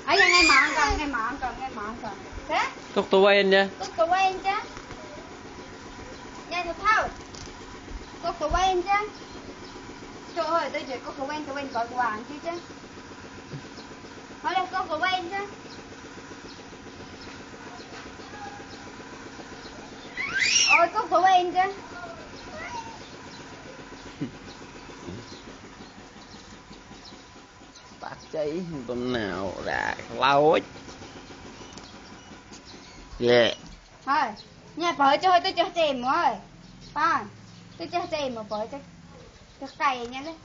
ấy ngay mọn còn thế cốc tàu quen chứ cốc tàu quen chứ nha thật thao cốc tàu quen chứ trời ơi tôi chỉ cốc tàu quen gọi quàng chứ hỏi là cốc tàu quen chứ ôi cốc tàu quen chứ bác cháy tuần nào đã lâu ấy yeah thôi nha bởi cho tôi cho tìm rồi con tôi cho tìm mà bởi cho cày nha đấy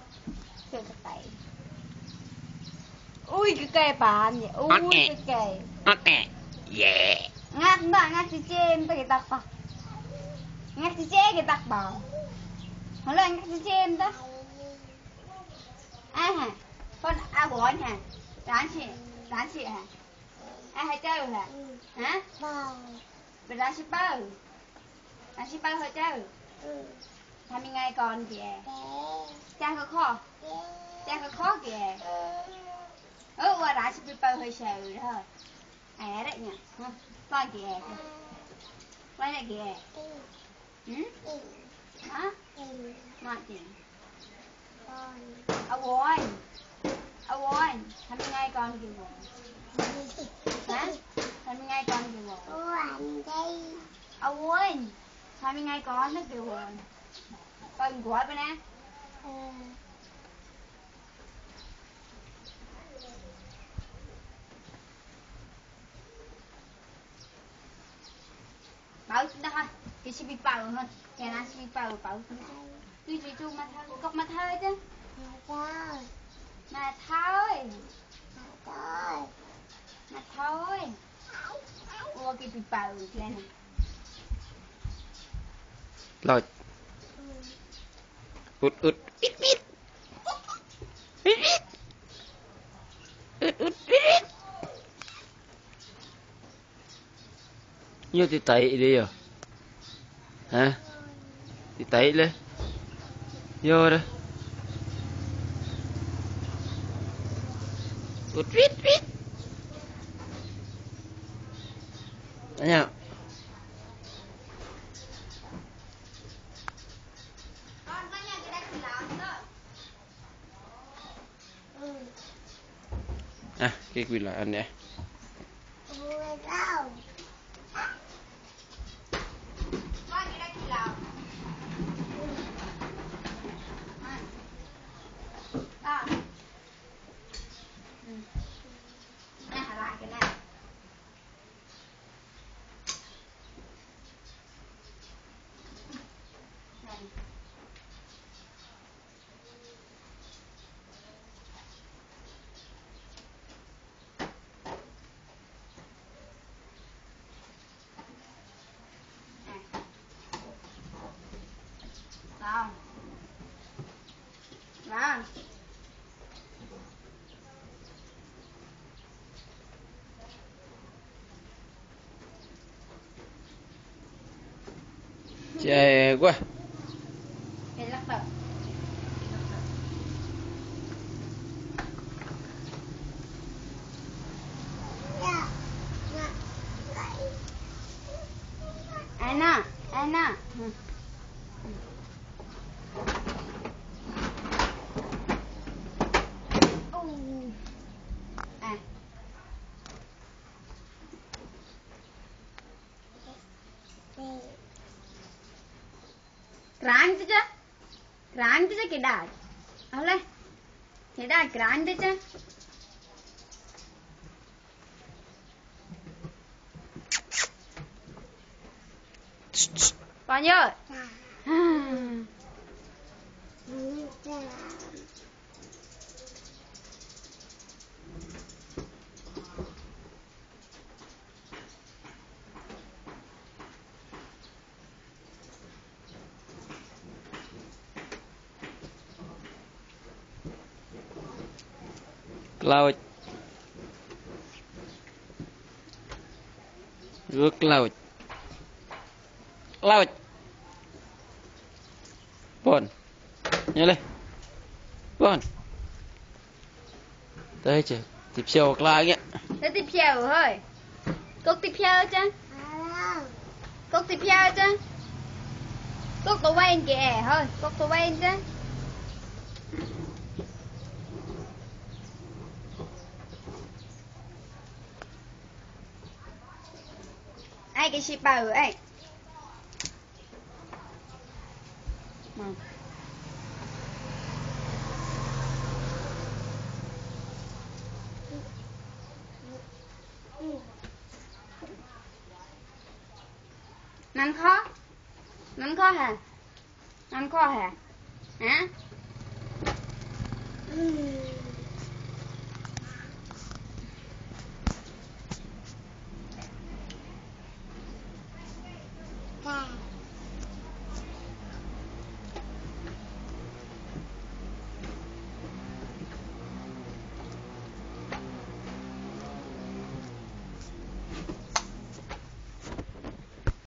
cho cày ui cái cây bạn vậy ui cái cây yeah ngắt cái chêm tôi cái tắc vào ngắt cái chế cái tắc vào hỏi là ngắt cái chêm đó hả con bố anh hả rán chị hả hay chơi hả hả về rán shipper hơi chơiทำยังไงก่อนkìa cha khó kìa qua rán shipper hơi sờ thôi đấy nhỉ con kìa con này kìa hả ngon kìa ôiทำยังไงก่อนkìa hảทำยังไงก่อนkìa ôiทำยังไงก่อนนะkìa con gọi bên nè bảo chúng ta thôi thì sẽ bị bầu hơn kẻ nào sẽ bị bầu tuy chỉ chung mà thôi cọc mà thôi chứ mà thôi ủa cái bị bầu lên này rồi út như thì tẩy đi rồi hả thì tẩy lên vô đó út vít đó nha cái quỳ lại anh nè chè quá Anna Grande chứ cái đài oleh cái đài grande chứ bao nhiêu laut nước laut bon nhớ lên bon đây chứ tiếp siêu lại nhé Nó tiếp theo thôi. Cốt tiếp theo chứ. Cốt tiếp theo chứ. Cốt tụi quen kìa thôi. Cốt tụi quen chứ. Ai cái shipper ấy. Nắn khó hả? Nắn khó hả? Hả?